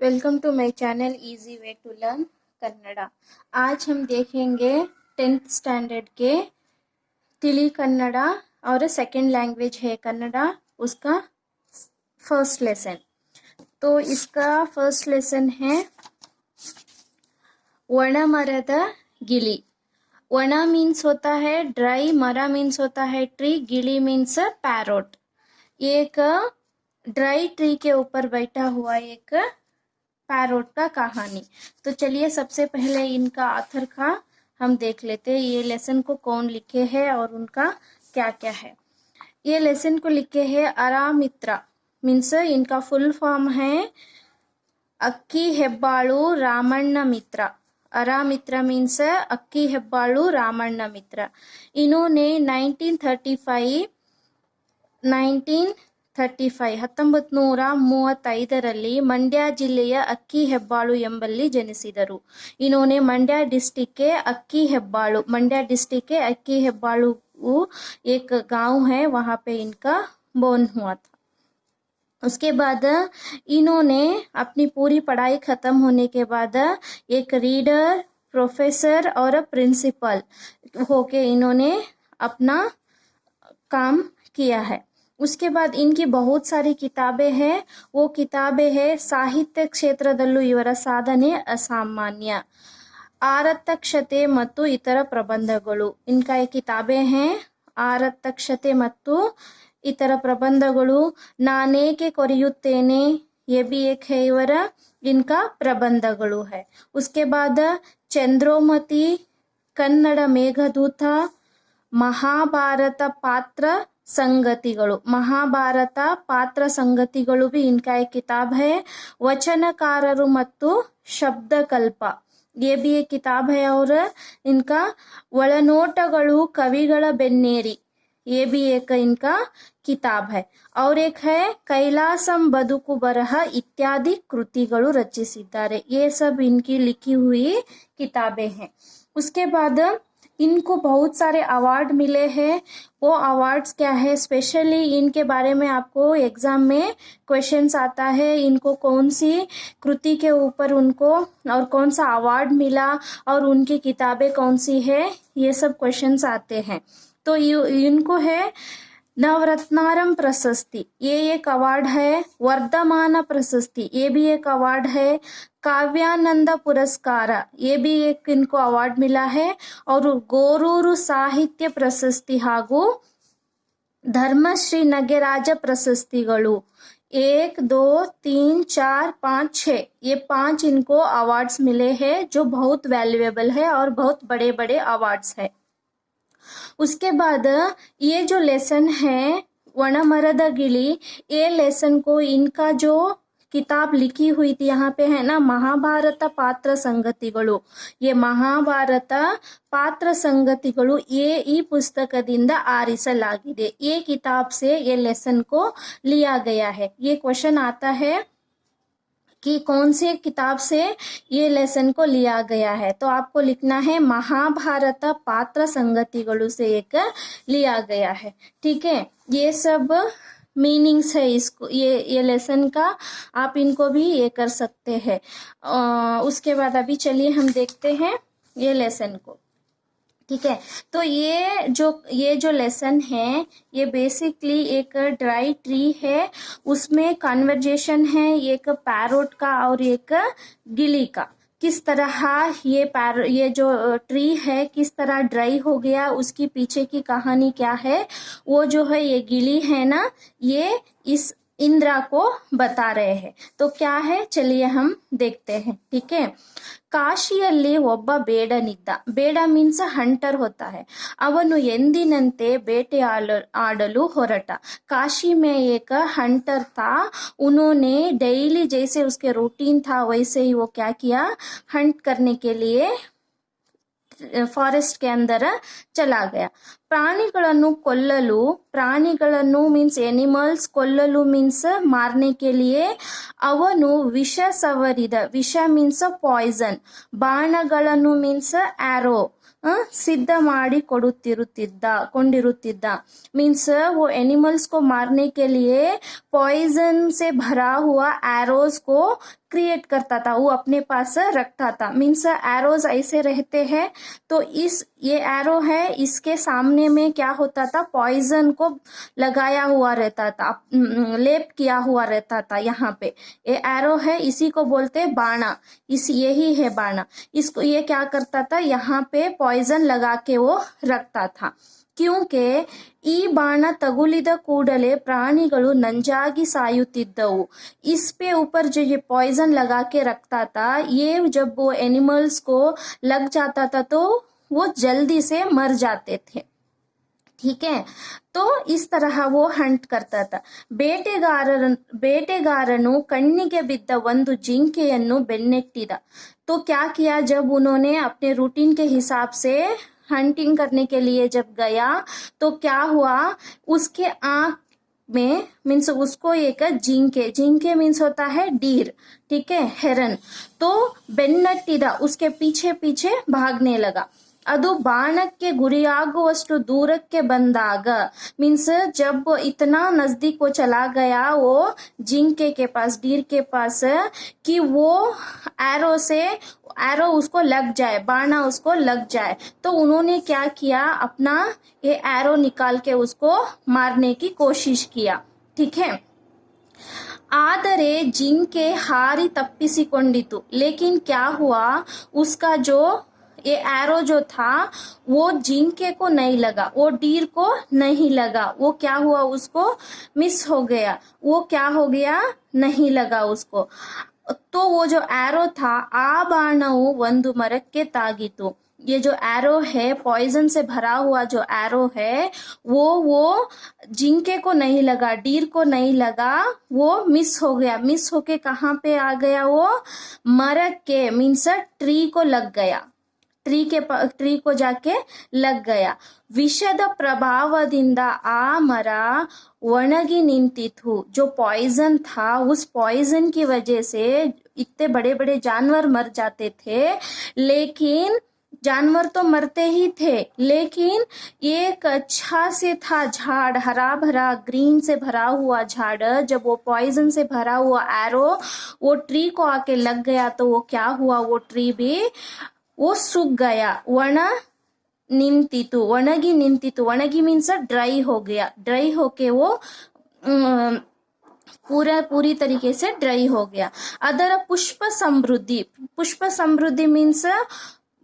Welcome to my channel easy way to learn Kannada. आज हम देखेंगे 10th स्टैंडर्ड के तिली कन्नड़ा और सेकंड लैंग्वेज है कन्नड़ा, उसका फर्स्ट लेसन। तो इसका फर्स्ट लेसन है वणमರದ गिली। वणा मीन्स होता है ड्राई, मरा मीन्स होता है ट्री, गिली मीन्स पैरोट। एक ड्राई ट्री के ऊपर बैठा हुआ एक पैरोट का कहानी। तो चलिए सबसे पहले इनका ऑथर का हम देख लेते हैं, ये लेसन को कौन लिखे हैं और उनका क्या क्या है। ये लेसन को लिखे हैं अरामित्रा, मीन्स इनका फुल फॉर्म है अक्की हेब्बाळु रामण्ण मित्र। अरामित्र मीन्स अक्की हेब्बाळु रामण्ण मित्र। इन्होंने 1935 ಮಂಡ್ಯ ಜಿಲ್ಲೆಯ ಅಕ್ಕಿ ಹೆಬ್ಬಾಳು ಎಂಬಲ್ಲಿ ಜನಿಸಿದರು। इन्होंने मंड्या डिस्ट्रिक्ट के अक्की हेब्बाळु, मंड्या डिस्ट्रिक्ट के अक्की हेब्बाळु एक गांव है, वहां पे इनका बोर्न हुआ था। उसके बाद इन्होंने अपनी पूरी पढ़ाई खत्म होने के बाद एक रीडर, प्रोफेसर और प्रिंसिपल होके इन्होंने अपना काम किया है। उसके बाद इनकी बहुत सारी किताबें हैं। वो किताबें हैं ಸಾಹಿತ್ಯ ಕ್ಷೇತ್ರದಲ್ಲೂ ಇವರ ಸಾಧನೆ ಅಸಾಮಾನ್ಯ, ಆರತಕ್ಷತೆ ಮತ್ತು ಇತರ ಪ್ರಬಂಧಗಳು। इनका ये किताबें हैं ಆರತಕ್ಷತೆ ಮತ್ತು ಇತರ ಪ್ರಬಂಧಗಳು। ನಾನೇಕೆ ಕೊರೆಯುತ್ತೇನೆ, ये भी एक है ಇವರ इनका ಪ್ರಬಂಧಗಳು है। उसके बाद ಚಂದ್ರೋಮತಿ, ಕನ್ನಡ ಮೇಘದೂತ, महाभारत पात्र संगतिगळु, महाभारत पात्र संगतिगळु भी इनका एक किताब है। वचनकाररु मत्तु शब्दकल्प, ये भी एक किताब है। और इनका ಒಳನೋಟಗಳು ಕವಿಗಳ ಬೆನ್ನೇರಿ, ये भी एक इनका किताब है। और एक है ಕೈಲಾಸಂ ಬದುಕು ಬರಹ इत्यादि कृतिಗಳು रचिसिದ್ದಾರೆ। ये सब इनकी लिखी हुई किताबें हैं। उसके बाद इनको बहुत सारे अवार्ड मिले हैं। वो अवार्ड्स क्या है, स्पेशली इनके बारे में आपको एग्जाम में क्वेश्चंस आता है, इनको कौन सी कृति के ऊपर उनको और कौन सा अवार्ड मिला और उनकी किताबें कौन सी है, ये सब क्वेश्चंस आते हैं। तो इनको है नवरत्नारम प्रशस्ति, ये एक अवार्ड है। वर्धमान प्रशस्ति, ये भी एक अवार्ड है। काव्यानंद पुरस्कार, ये भी एक इनको अवार्ड मिला है। और गोरूरु साहित्य प्रशस्ति ಹಾಗೂ धर्मश्री नगराज प्रशस्तिಗಳು 1 2 3 4 5 6, ये 5 इनको अवार्ड्स मिले हैं, जो बहुत वैल्यूएबल है और बहुत बड़े बड़े अवार्ड्स है। उसके बाद ये जो लेसन है वणमರದ गिली, ये लेसन को इनका जो किताब लिखी हुई थी यहाँ पे है ना, महाभारत पात्र संगतिಗಳು, ये महाभारत पात्र संगतिಗಳು ये ಈ पुस्तकದಿಂದ ಆರಿಸಲಾಗಿದೆ। ये किताब से ये लेसन को लिया गया है। ये क्वेश्चन आता है कि कौन से किताब से ये लेसन को लिया गया है, तो आपको लिखना है महाभारत पात्र संगतिಗಳು से एक लिया गया है। ठीक है, ये सब मीनिंग्स है इसको, ये लेसन का आप इनको भी ये कर सकते हैं। उसके बाद अभी चलिए हम देखते हैं ये लेसन को। ठीक है, तो ये जो लेसन है ये बेसिकली एक ड्राई ट्री है, उसमें कन्वर्जेशन है एक पैरोट का और एक गिली का। किस तरह ये जो ट्री है किस तरह ड्राई हो गया, उसकी पीछे की कहानी क्या है, वो जो है ये गिली है ना, ये इस इंद्रा को बता रहे हैं। तो क्या है चलिए हम देखते हैं। ठीक है, ಕಾಶಿಯಲ್ಲಿ ಒಬ್ಬ ಬೇಡನಿದ್ದ, ಬೇಡ ಮೀನ್ಸ್ ಹಂಟರ್ होता है। ಅವನು ಎಂದಿನಂತೆ ಬೇಟೆ आडलू ಹೊರಟ। काशी में एक हंटर था, उन्होंने डेली जैसे उसके रूटीन था वैसे ही वो क्या किया, हंट करने के लिए फॉरेस्ट के अंदर चला गया। ಪ್ರಾಣಿಗಳನ್ನು ಕೊಲ್ಲಲು, ಪ್ರಾಣಿಗಳನ್ನು ಮೀನ್ಸ್ ಎನಿಮಲ್ಸ್, ಕೊಲ್ಲಲು ಮೀನ್ಸ್ ಮಾರನೆ ಕೆ ಲಿಯೆ ಅವನು ವಿಷ ಸವರಿದ, ವಿಷ ಮೀನ್ಸ್ ಪಾಯ್ಸನ್, ಬಾಣಗಳನ್ನು ಮೀನ್ಸ್ ಆರೋ ಸಿದ್ಧ ಮಾಡಿ ಕೊಂಡಿರುತ್ತಿದ್ದ मीन्स वो एनिमल्स को मारने के लिए पॉइजन से भरा हुआ एरोज को क्रिएट करता था, वो अपने पास रखता था। मीन्स एरोज ऐसे रहते हैं, तो ये एरो है, इसके सामने में क्या होता था, पॉइजन को लगाया हुआ रहता था, लेप किया हुआ रहता था। यहाँ पे ये एरो है, इसी को बोलते बाणा, यही है बाणा। इसको ये क्या करता था, यहाँ पे पॉइजन लगा के वो रखता था। क्योंकि ಈ ಬಾಣ ತಗುಲಿದ ಕೂಡಲೇ ಪ್ರಾಣಿಗಳು ನಂಜಾಗಿ ಸಾಯುತ್ತಿದ್ದವು। इस पे ऊपर जो ये पॉइजन लगा के रखता था, ये जब वो एनिमल्स को लग जाता था तो वो जल्दी से मर जाते थे। ठीक है, तो इस तरह वो हंट करता था। ಬೇಟೆಗಾರನು ಕಣ್ಣಿಗೆ ಬಿದ್ದ ಒಂದು ಜಿಂಕೆಯನ್ನು ಬೆನ್ನಟ್ಟಿದ। तो क्या किया, जब उन्होंने अपने रूटीन के हिसाब से हंटिंग करने के लिए जब गया तो क्या हुआ, उसके आंख में मीन्स उसको एक जिंके मीन्स होता है डीर, ठीक है, हेरन, तो बेन्नट्टिदा उसके पीछे पीछे भागने लगा। ಅದು ಬಾಣಕ್ಕೆ ಗುರಿಯಾಗುವಷ್ಟು दूरಕ್ಕೆ ಬಂದಾಗ मीन्स जब इतना नजदीक वो चला गया वो जिंके के पास, डीर के पास, कि वो एरो उसको लग जाए, बाणा उसको लग जाए, तो उन्होंने क्या किया, अपना ये एरो निकाल के उसको मारने की कोशिश किया। ठीक है, ಆದರೆ ಜಿಂಕೆ हारी तप्पिಸಿಕೊಂಡಿತು। लेकिन क्या हुआ, उसका जो ये एरो जो था वो जिंके को नहीं लगा, वो डीर को नहीं लगा, वो क्या हुआ, उसको मिस हो गया, वो क्या हो गया, नहीं लगा उसको। तो वो जो एरो था आ बाणವು ಒಂದು ಮರಕ್ಕೆ ತಾಗಿತು। ये जो एरो है, पॉइजन से भरा हुआ जो एरो है, वो जिंके को नहीं लगा, डीर को नहीं लगा, वो मिस हो गया। मिस होके कहाँ पे आ गया, वो मरक के मीन्स ट्री को लग गया, ट्री को जाके लग गया। विषद प्रभावದಿಂದ आ मरा ಒಣಗಿ ನಿಂತಿತು। जो पॉइजन था, उस पॉइजन की वजह से इतने बड़े बड़े जानवर मर जाते थे। लेकिन जानवर तो मरते ही थे, लेकिन एक अच्छा से था झाड़, हरा भरा ग्रीन से भरा हुआ झाड़, जब वो पॉइजन से भरा हुआ एरो वो ट्री को आके लग गया तो वो क्या हुआ, वो ट्री भी वो सूख गया, ಒಣಗಿ ನಿಂತಿತು। ಒಣಗಿ मीन्स ड्राई हो गया, ड्राई होके वो पूरी तरीके से ड्राई हो गया। ಅದರ पुष्प समृद्धि मीन्स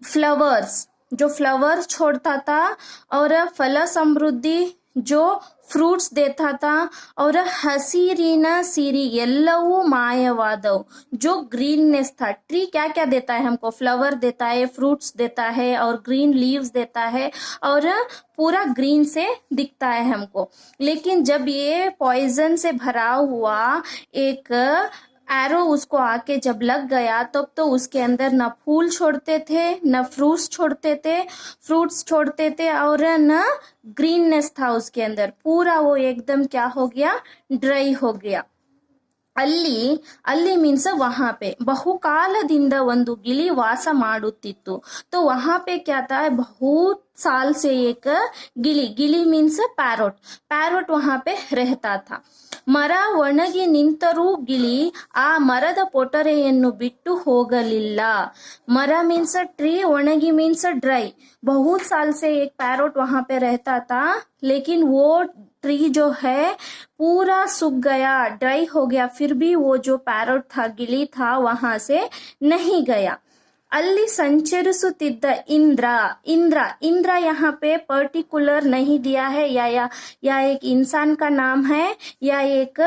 फ्लावर्स, जो फ्लावर्स छोड़ता था, और फल समृद्धि जो फ्रूट्स देता था, और हसीरिन सिरी ಎಲ್ಲವೂ ಮಾಯವಾದವು। जो ग्रीननेस था, ट्री क्या क्या देता है हमको, फ्लावर देता है, फ्रूट्स देता है, और ग्रीन लीव्स देता है, और पूरा ग्रीन से दिखता है हमको। लेकिन जब ये पॉइजन से भरा हुआ एक एरो उसको आके जब लग गया, तब तो उसके अंदर न फूल छोड़ते थे, न फ्रूट्स छोड़ते थे, और न ग्रीननेस था उसके अंदर, पूरा वो एकदम क्या हो गया, ड्राई हो गया। ಅಲ್ಲಿ मीन्स वहां पे ಬಹುಕಾಲದಿಂದ ಒಂದು ಗಿಳಿ ವಾಸ ಮಾಡುತ್ತಿತ್ತು। तो वहां पे क्या था, बहुत साल से एक गिली मीन्स पैरोट वहां पे रहता था। ಮರ ಒಣಗಿ ನಿಂತರೂ ಗಿಳಿ ಆ ಮರದ ಪೊಟರೆಯನ್ನು ಬಿಟ್ಟು ಹೋಗಲಿಲ್ಲ। मरा मीन्स ट्री, ಒಣಗಿ मीन्स ड्राई। बहुत साल से एक पैरोट वहां पे रहता था, लेकिन वो ट्री जो है पूरा सूख गया, ड्राई हो गया, फिर भी वो जो पैरोट था, गिली था, वहां से नहीं गया। ಅಲ್ಲಿ ಸಂಚರಿಸುತ್ತಿದ್ದ इंद्र यहाँ पे पर्टिकुलर नहीं दिया है, या एक इंसान का नाम है या एक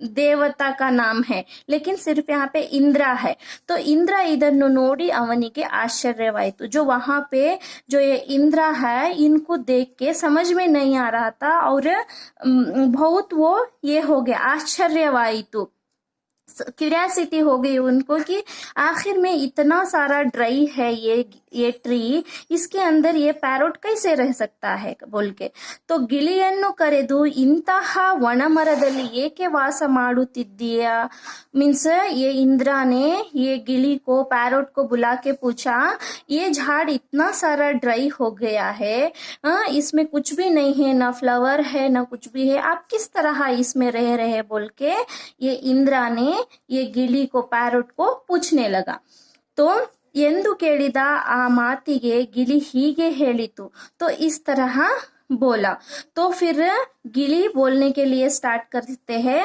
ದೇವತಾ का नाम है, लेकिन सिर्फ यहाँ पे इंद्र है। तो इंद्र ಇದನ್ನು ನೋಡಿ ಅವನಿಗೆ आश्चर्यवाಯಿತು। जो वहां पे जो ये इंद्र है, इनको देख के समझ में नहीं आ रहा था, और बहुत वो ये हो गया, आश्चर्यवाಯಿತು। क्यूरियासिटी हो गई उनको कि आखिर में इतना सारा ड्राई है ये ट्री, इसके अंदर ये पैरोट कैसे रह सकता है बोल के। तो ಗಿಳಿಯನ್ನು ಕರೆದು ಇಂತಹ ಒಣ ಮರದಲ್ಲಿ ಏಕೆ ವಾಸ ಮಾಡುತ್ತಿದ್ದೀಯಾ, मीन्स ये इंद्रा ने ये गिली को पैरोट को बुला के पूछा, ये झाड़ इतना सारा ड्राई हो गया है, इसमें कुछ भी नहीं है, ना फ्लावर है ना कुछ भी है, आप किस तरह इसमें रह रहे बोल के ये इंद्रा ने ये ಗಿಳಿ को पैरोट को पूछने लगा। तो ಎಂದು ಕೇಳಿದ ಆ ಮಾತಿಗೆ ಗಿಳಿ ಹೀಗೆ ಹೇಳಿತು, तो इस तरह बोला। तो फिर ಗಿಳಿ बोलने के लिए स्टार्ट करते हैं।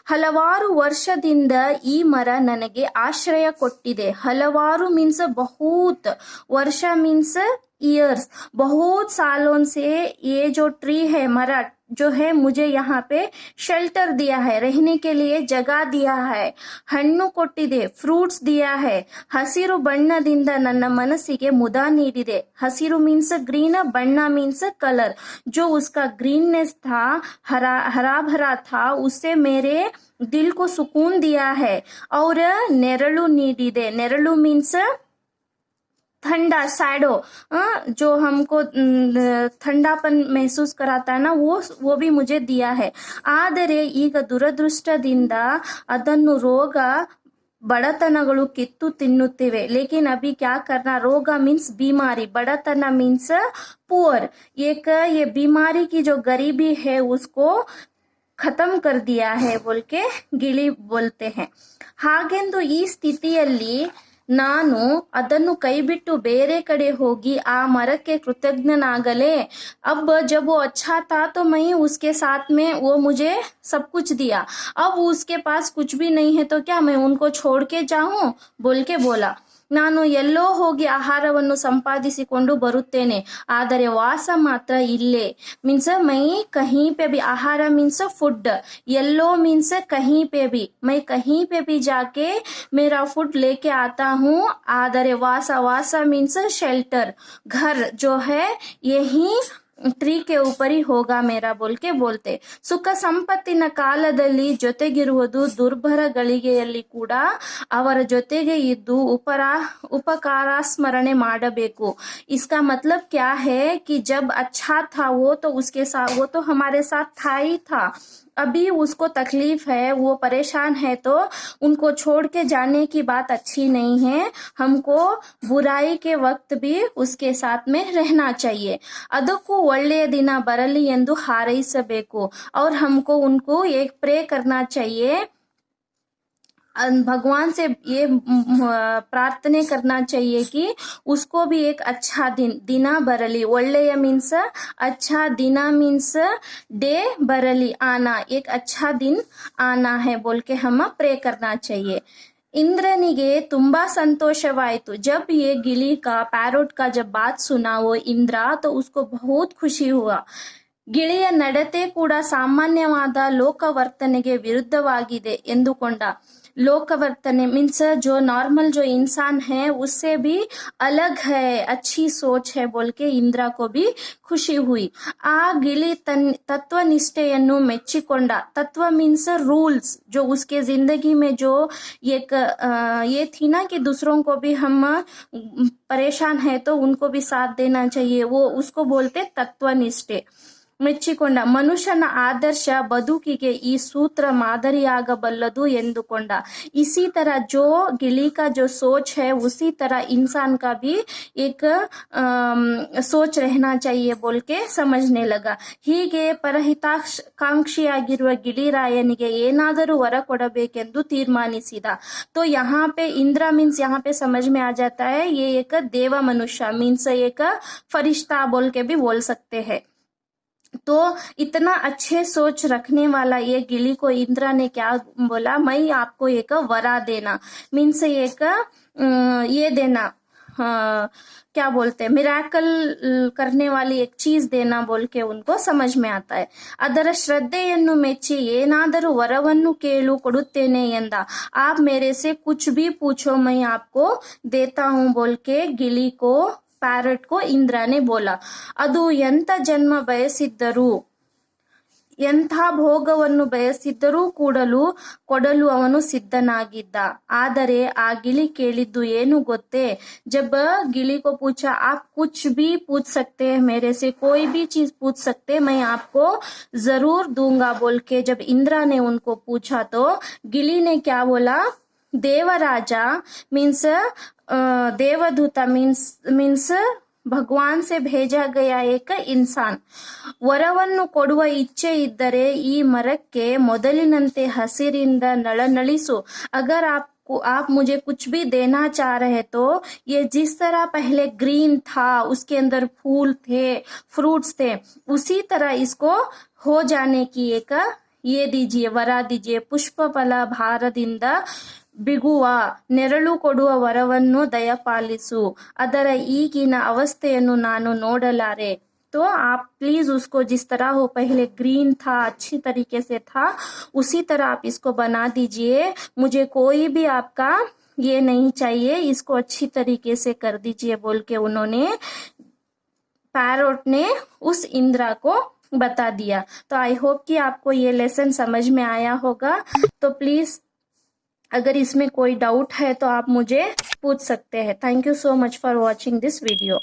ಹಲವಾರು ವರ್ಷದಿಂದ ಈ ಮರ ನನಗೆ ಆಶ್ರಯ ಕೊಟ್ಟಿದೆ। ಹಲವಾರು मीन्स बहुत, वर्ष मीन्स ईयर्स, बहुत सालों से ये जो ट्री है, मरा जो है, मुझे यहाँ पे शेल्टर दिया है, रहने के लिए जगह दिया है, ಹಣ್ಣು ಕೊಟ್ಟಿದೆ, ಫ್ರೂಟ್ಸ್ दिया है, ಹಸಿರು ಬಣ್ಣದಿಂದ ನನ್ನ ಮನಸ್ಸಿಗೆ ಮುದ ನೀಡಿದೆ। ಹಸಿರು मीन्स ग्रीन, बन्ना मीन्स कलर, जो उसका ग्रीननेस था, हरा भरा था, उससे मेरे दिल को सुकून दिया है। और ನೆರಳು ನೀಡಿದೆ, ನೆರಳು मीन्स ठंडा, सैडो, जो हमको ठंडापन महसूस कराता है ना, वो भी मुझे दिया है। ಆದರೆ ಈಗ ದುರದೃಷ್ಟದಿಂದ ಅದನ್ನು ರೋಗ ಬಡತನಗಳು ಕಿತ್ತು ತಿನ್ನುತ್ತಿವೆ। लेकिन अभी क्या करना, रोग मीन्स बीमारी, बड़तना मीन्स पुअर, एक ये बीमारी की जो गरीबी है उसको खत्म कर दिया है बोल के ಗಿಳಿ बोलते हैं। ಹಾಗೆಂದು ಈ ಸ್ಥಿತಿಯಲ್ಲಿ ನಾನು ಅದನ್ನು ಕೈಬಿಟ್ಟು ಬೇರೆ ಕಡೆ ಹೋಗಿ ಆ ಮರಕ್ಕೆ ಕೃತಜ್ಞನಾಗಲೇ। अब जब वो अच्छा था तो मैं उसके साथ में, वो मुझे सब कुछ दिया, अब उसके पास कुछ भी नहीं है तो क्या मैं उनको छोड़ के जाऊं बोल के बोला। ನಾನು ಎಲ್ಲೋ ಹೋಗಿ ಆಹಾರವನ್ನು ಸಂಪಾದಿಸಿಕೊಂಡು ಬರುತ್ತೇನೆ, ಆದರೆ ವಾಸ ಮಾತ್ರ ಇಲ್ಲೇ। मीन्स मैं कहीं पे भी, आहार मीन्स फूड, येलो मीन्स कहीं पे भी, मैं कहीं पे भी जाके मेरा फूड लेके आता हूँ। ಆದರೆ वासा मीन्स शेल्टर, घर जो है यही ಟ್ರೀ ಕೆ ऊपर ಹೋಗಾ ಮೇರಾ ಬೋಲ್ ಕೆ ಬೋಲ್ತೆ। ಸುಖ ಸಂಪತ್ತಿನ ಕಾಲದಲ್ಲಿ ಜೊತೆಗಿರುವುದು, ದುರ್ಭರ ಗಳಿಗೆಯಲ್ಲಿ ಕೂಡ ಅವರ ಜೊತೆಗೆ ಇದ್ದು उपकार स्मರಣೆ ಮಾಡಬೇಕು। इसका मतलब क्या है कि जब अच्छा था वो तो उसके साथ, वो तो हमारे साथ था ही था, अभी उसको तकलीफ है, वो परेशान है, तो उनको छोड़ के जाने की बात अच्छी नहीं है। हमको बुराई के वक्त भी उसके साथ में रहना चाहिए। ಅದಕ್ಕೂ ಒಳ್ಳೆಯ ದಿನ ಬರಲಿ ಎಂದು ಹಾರೈಸಬೇಕು, और हमको उनको एक प्रे करना चाहिए, भगवान से ये प्रार्थने करना चाहिए कि उसको भी एक अच्छा दिना बरली। ಒಳ್ಳೆಯ मीन्स अच्छा, दिना मीन्स डे, बरली आना, एक अच्छा दिन आना है बोल के हम प्रे करना चाहिए। इंद्रनिगे ತುಂಬಾ संतोषवाಯಿತು। जब ये गिली का, पैरोट का जब बात सुना वो इंद्रा, तो उसको बहुत खुशी हुआ। ಗಿಳಿಯ ನಡತೆ ಕೂಡ ಸಾಮಾನ್ಯವಾದ ಲೋಕವರ್ತನೆಗೆ ವಿರುದ್ಧವಾಗಿದೆ ಎಂದುಕೊಂಡ। लोकवर्तने मीन्स जो नॉर्मल जो इंसान है उससे भी अलग है, अच्छी सोच है बोल के इंद्रा को भी खुशी हुई। आ गिली तत्व निष्ठೆಯನ್ನು ಮೆಚ್ಚಿಕೊಂಡ। तत्व मीन्स रूल्स, जो उसके जिंदगी में जो एक ये थी ना कि दूसरों को भी हम परेशान है तो उनको भी साथ देना चाहिए, वो उसको बोलते तत्वनिष्ठೆ। ಮೆಚ್ಚಿಕೊಂಡ। ಮನುಷ್ಯನ आदर्श ಬದುಕಿಗೆ ಈ सूत्र ಮಾದರಿಯಾಗಬಲ್ಲದು ಎಂದುಕೊಂಡ। इसी तरह जो गिली का जो सोच है उसी तरह इंसान का भी एक सोच रहना चाहिए बोल के समझने लगा। ಹೀಗೆ ಪರಹಿತಾಕಾಂಕ್ಷಿಯಾಗಿರುವ ಗಿಳಿರಾಯನಿಗೆ ಏನಾದರೂ ವರ ಕೊಡಬೇಕೆಂದು ತೀರ್ಮಾನಿಸಿದ। तो यहाँ पे इंद्रा मीन्स, यहाँ पे समझ में आ जाता है ये एक देवा मनुष्य मीन्स एक फरिश्ता बोल के भी बोल सकते हैं। तो इतना अच्छे सोच रखने वाला ये गिली को इंद्रा ने क्या बोला, मैं आपको एक वरा देना, मीन्स एक ये देना, क्या बोलते हैं, मिराकल करने वाली एक चीज देना बोल के उनको समझ में आता है। ಅದರ ಶ್ರದ್ಧೆಯನ್ನು ಮೆಚ್ಚಿ ಏನಾದರೂ ವರವನ್ನು ಕೇಳು ಕೊಡುತ್ತೇನೆ ಎಂದ। आप मेरे से कुछ भी पूछो मैं आपको देता हूँ बोल के गिली को, पैरट को इंद्रा ने बोला। ಅದು ಎಂತ ಜನ್ಮ ಬಯಸಿದ್ದರೂ, ಎಂಥ ಭೋಗವನ್ನು ಬಯಸಿದ್ದರೂ ಕೊಡಲು ಅವನು ಸಿದ್ಧನಾಗಿದ್ದ. ಆದರೆ ಆ ಗಿಳಿ ಕೇಳಿದ್ದು ಏನು ಗೊತ್ತೇ? जब गिली को पूछा आप कुछ भी पूछ सकते हैं मेरे से, कोई भी चीज पूछ सकते, मैं आपको जरूर दूंगा बोल के जब इंद्रा ने उनको पूछा तो गिली ने क्या बोला? देवराजा मीन्स देवदूता मीन्स ಭಗವಾನ್ ಸೆ ಭೇಜಾ ಗಯಾ ಏಕ ಇನ್ಸಾನ್. ವರವನ್ನು ಕೊಡುವ ಇಚ್ಛೆ ಇದ್ದರೆ ಈ ಮರಕ್ಕೆ ಮೊದಲಿನಂತೆ ಹಸಿರಿಂದ ನಳನಳಿಸು. अगर आप मुझे कुछ भी देना चाह रहे तो ये जिस तरह पहले ग्रीन था, उसके अंदर फूल थे, फ्रूट्स थे, उसी तरह इसको हो जाने की एक ये दीजिए, वरा दीजिए. पुष्प फಲ ಭಾರದಿಂದ ಬಿಗುವ ನೆರಳು ಕೊಡುವ ವರವನ್ನು ದಯಪಾಲಿಸು. ಅದರ ಈಗಿನ ಅವಸ್ಥೆಯನ್ನು ನಾನು ನೋಡಲಾರೆ. तो आप प्लीज उसको जिस तरह हो पहले ग्रीन था, अच्छी तरीके से था, उसी तरह आप इसको बना दीजिए. मुझे कोई भी आपका ये नहीं चाहिए, इसको अच्छी तरीके से कर दीजिए बोल के उन्होंने पैरोट ने उस इंद्रा को बता दिया. तो आई होप कि आपको ये लेसन समझ में आया होगा. तो प्लीज अगर इसमें कोई डाउट है तो आप मुझे पूछ सकते हैं. Thank you so much for watching this video.